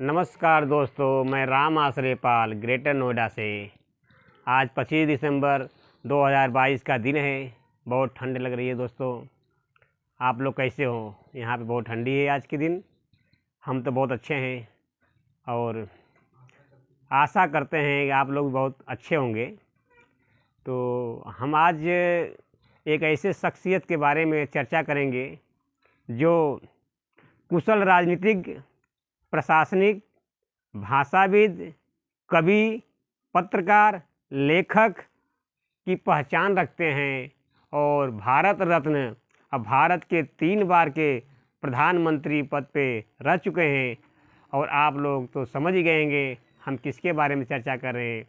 नमस्कार दोस्तों, मैं राम आश्रयपाल ग्रेटर नोएडा से। आज 25 दिसंबर 2022 का दिन है। बहुत ठंड लग रही है दोस्तों। आप लोग कैसे हो? यहाँ पे बहुत ठंडी है आज के दिन। हम तो बहुत अच्छे हैं और आशा करते हैं कि आप लोग भी बहुत अच्छे होंगे। तो हम आज एक ऐसे शख्सियत के बारे में चर्चा करेंगे जो कुशल राजनीतिक, प्रशासनिक, भाषाविद, कवि, पत्रकार, लेखक की पहचान रखते हैं और भारत रत्न अब भारत के 3 बार के प्रधानमंत्री पद पे रह चुके हैं। और आप लोग तो समझ ही गए होंगे हम किसके बारे में चर्चा कर रहे हैं।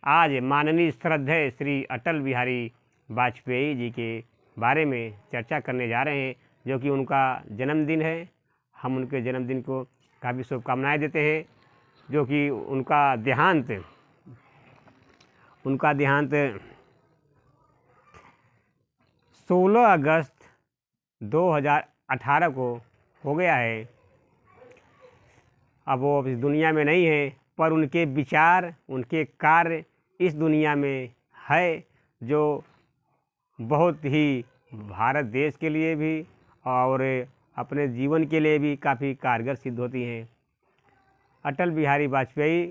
आज माननीय श्रद्धेय श्री अटल बिहारी वाजपेयी जी के बारे में चर्चा करने जा रहे हैं, जो कि उनका जन्मदिन है। हम उनके जन्मदिन को काफ़ी शुभकामनाएं देते हैं, जो कि उनका देहांत 16 अगस्त 2018 को हो गया है। अब वो इस दुनिया में नहीं है, पर उनके विचार, उनके कार्य इस दुनिया में है, जो बहुत ही भारत देश के लिए भी और अपने जीवन के लिए भी काफ़ी कारगर सिद्ध होती हैं। अटल बिहारी वाजपेयी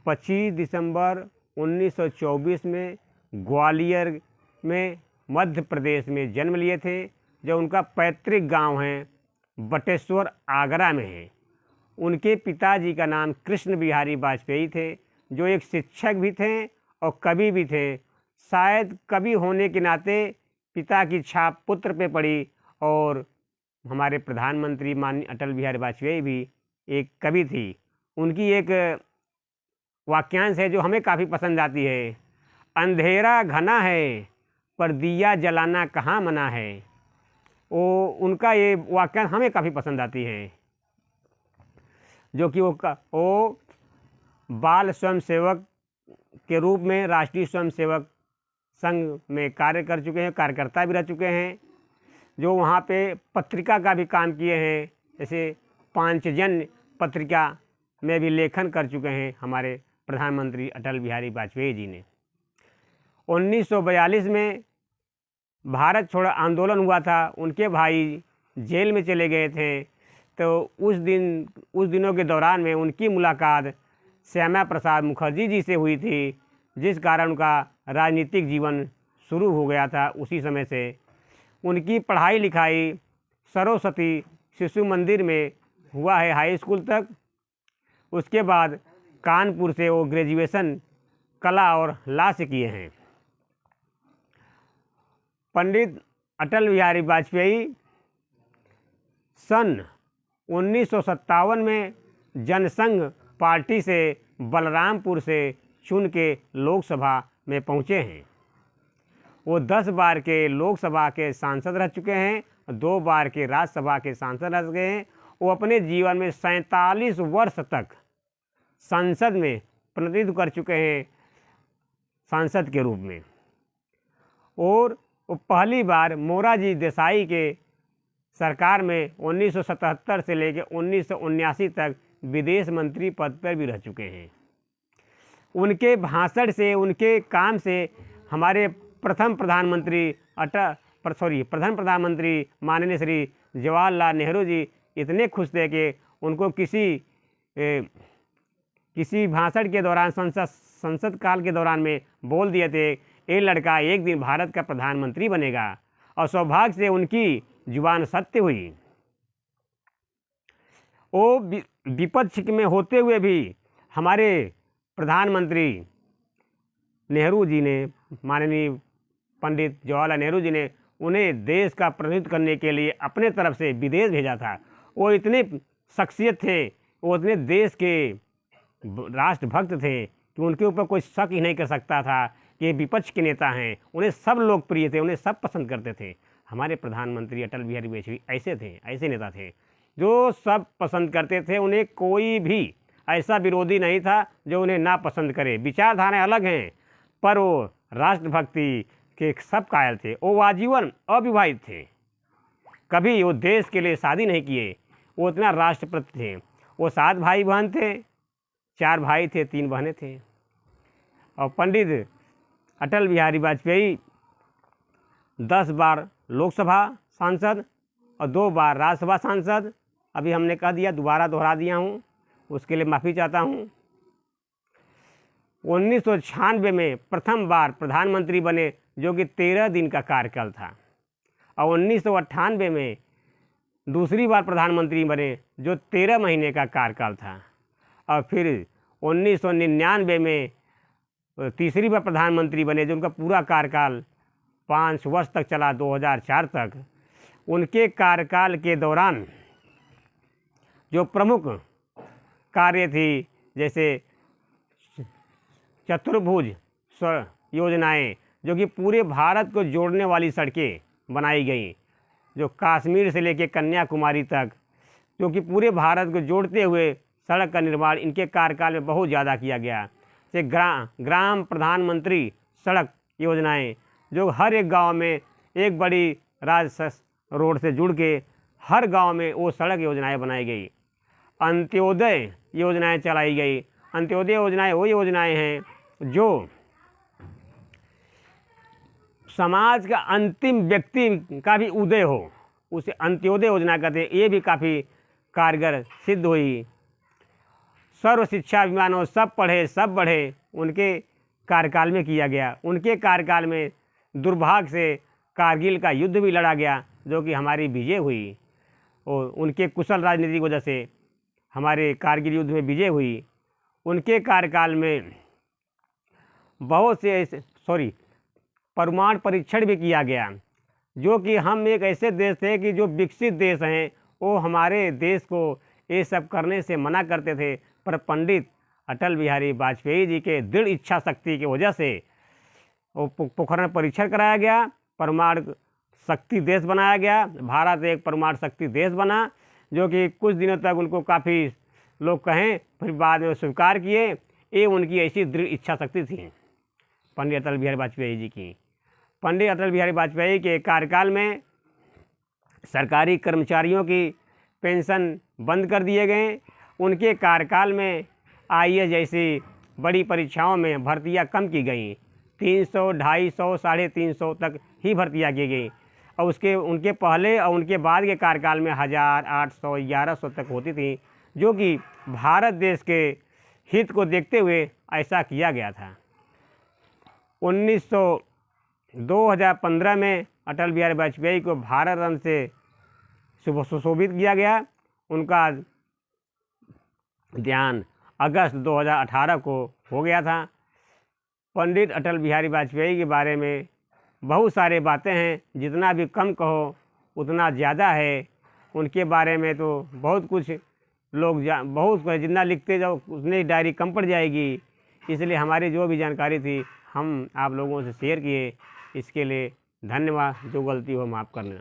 25 दिसंबर 1924 में ग्वालियर में मध्य प्रदेश में जन्म लिए थे, जो उनका पैतृक गांव है बटेश्वर, आगरा में है। उनके पिताजी का नाम कृष्ण बिहारी वाजपेयी थे, जो एक शिक्षक भी थे और कवि भी थे। शायद कवि होने के नाते पिता की छाप पुत्र पे पड़ी। और हमारे प्रधानमंत्री माननीय अटल बिहारी वाजपेयी भी एक कवि थी। उनकी एक वाक्यांश है जो हमें काफ़ी पसंद आती है। अंधेरा घना है पर दिया जलाना कहाँ मना है। वो उनका ये वाक्यांश हमें काफ़ी पसंद आती है, जो कि वो बाल स्वयंसेवक के रूप में राष्ट्रीय स्वयंसेवक संघ में कार्य कर चुके हैं, कार्यकर्ता भी रह चुके हैं, जो वहाँ पे पत्रिका का भी काम किए हैं। जैसे पांचजन्य पत्रिका में भी लेखन कर चुके हैं हमारे प्रधानमंत्री अटल बिहारी वाजपेयी जी ने। 1942 में भारत छोड़ो आंदोलन हुआ था। उनके भाई जेल में चले गए थे, तो उस दिनों के दौरान में उनकी मुलाकात श्यामा प्रसाद मुखर्जी जी से हुई थी, जिस कारण उनका राजनीतिक जीवन शुरू हो गया था। उसी समय से उनकी पढ़ाई लिखाई सरस्वती शिशु मंदिर में हुआ है, हाई स्कूल तक। उसके बाद कानपुर से वो ग्रेजुएशन कला और लॉ से किए हैं। पंडित अटल बिहारी वाजपेयी सन 1957 में जनसंघ पार्टी से बलरामपुर से चुन के लोकसभा में पहुँचे हैं। वो 10 बार के लोकसभा के सांसद रह चुके हैं, 2 बार के राज्यसभा के सांसद रह चुके हैं। वो अपने जीवन में 47 वर्ष तक संसद में प्रतिनिधित्व कर चुके हैं, सांसद के रूप में। और वो पहली बार मोरारजी देसाई के सरकार में 1977 से लेकर 1979 तक विदेश मंत्री पद पर भी रह चुके हैं। उनके भाषण से, उनके काम से हमारे प्रथम प्रधानमंत्री माननीय श्री जवाहरलाल नेहरू जी इतने खुश थे कि उनको किसी भाषण के दौरान, संसद काल के दौरान में बोल दिए थे, ये लड़का एक दिन भारत का प्रधानमंत्री बनेगा। और सौभाग्य से उनकी जुबान सत्य हुई। वो विपक्ष में होते हुए भी हमारे प्रधानमंत्री नेहरू जी ने, माननीय पंडित जवाहरलाल नेहरू जी ने उन्हें देश का प्रतिनिधित्व करने के लिए अपने तरफ से विदेश भेजा था। वो इतने शख्सियत थे, वो इतने देश के राष्ट्रभक्त थे कि उनके ऊपर कोई शक ही नहीं कर सकता था कि विपक्ष के नेता हैं। उन्हें सब लोकप्रिय थे, उन्हें सब पसंद करते थे। हमारे प्रधानमंत्री अटल बिहारी वाजपेयी ऐसे नेता थे जो सब पसंद करते थे। उन्हें कोई भी ऐसा विरोधी नहीं था जो उन्हें ना पसंद करे। विचारधाराएं अलग हैं, पर वो राष्ट्रभक्ति के सब कायल थे। वो आजीवन अविवाहित थे, कभी वो देश के लिए शादी नहीं किए। वो इतना राष्ट्रपति थे। वो 7 भाई बहन थे, 4 भाई थे, 3 बहनें थे। और पंडित अटल बिहारी वाजपेयी 10 बार लोकसभा सांसद और 2 बार राज्यसभा सांसद। अभी हमने कह दिया, दोबारा दोहरा दिया हूँ, उसके लिए माफ़ी चाहता हूँ। 1996 में प्रथम बार प्रधानमंत्री बने, जो कि 13 दिन का कार्यकाल था। और 1998 में दूसरी बार प्रधानमंत्री बने, जो 13 महीने का कार्यकाल था। और फिर 1999 में तीसरी बार प्रधानमंत्री बने, जो उनका पूरा कार्यकाल 5 वर्ष तक चला, 2004 तक। उनके कार्यकाल के दौरान जो प्रमुख कार्य थी, जैसे चतुर्भुज योजनाएं, जो कि पूरे भारत को जोड़ने वाली सड़कें बनाई गई, जो कश्मीर से लेकर कन्याकुमारी तक, जो कि पूरे भारत को जोड़ते हुए सड़क का निर्माण इनके कार्यकाल में बहुत ज़्यादा किया गया। जैसे ग्राम प्रधानमंत्री सड़क योजनाएं, जो हर एक गांव में एक बड़ी रोड से जुड़ के हर गांव में वो सड़क योजनाएं बनाई गई। अंत्योदय योजनाएं चलाई गई। अंत्योदय योजनाएं वो योजनाएं हैं जो समाज का अंतिम व्यक्ति का भी उदय हो, उसे अंत्योदय योजना कहते हैं। ये भी काफ़ी कारगर सिद्ध हुई। सर्व शिक्षा अभियान हो, सब पढ़े सब बढ़े, उनके कार्यकाल में किया गया। उनके कार्यकाल में दुर्भाग्य से कारगिल का युद्ध भी लड़ा गया, जो कि हमारी विजय हुई। और उनके कुशल राजनीति की वजह से हमारे कारगिल युद्ध में विजय हुई। उनके कार्यकाल में बहुत से परमाणु परीक्षण भी किया गया, जो कि हम एक ऐसे देश थे कि जो विकसित देश हैं, वो हमारे देश को ये सब करने से मना करते थे। पर पंडित अटल बिहारी वाजपेयी जी के दृढ़ इच्छा शक्ति की वजह से वो पोखरण परीक्षण कराया गया, परमाणु शक्ति देश बनाया गया। भारत एक परमाणु शक्ति देश बना, जो कि कुछ दिनों तक उनको काफ़ी लोग कहें, फिर बाद में स्वीकार किए। ये उनकी ऐसी दृढ़ इच्छा शक्ति थी पंडित अटल बिहारी वाजपेयी जी की। पंडित अटल बिहारी वाजपेयी के कार्यकाल में सरकारी कर्मचारियों की पेंशन बंद कर दिए गए। उनके कार्यकाल में IAS जैसी बड़ी परीक्षाओं में भर्तियां कम की गई। 300, 250, 350 तक ही भर्तियां की गई। और उनके पहले और उनके बाद के कार्यकाल में 1000, 800, 1100 तक होती थी, जो कि भारत देश के हित को देखते हुए ऐसा किया गया था। 2015 में अटल बिहारी वाजपेयी को भारत रत्न से सुशोभित किया गया। उनका ध्यान अगस्त 2018 को हो गया था। पंडित अटल बिहारी वाजपेयी के बारे में बहुत सारे बातें हैं, जितना भी कम कहो उतना ज़्यादा है। उनके बारे में तो बहुत कुछ लोग जितना लिखते जाओ उतनी डायरी कम पड़ जाएगी। इसलिए हमारी जो भी जानकारी थी हम आप लोगों से शेयर किए। इसके लिए धन्यवाद। जो गलती हो माफ़ करना।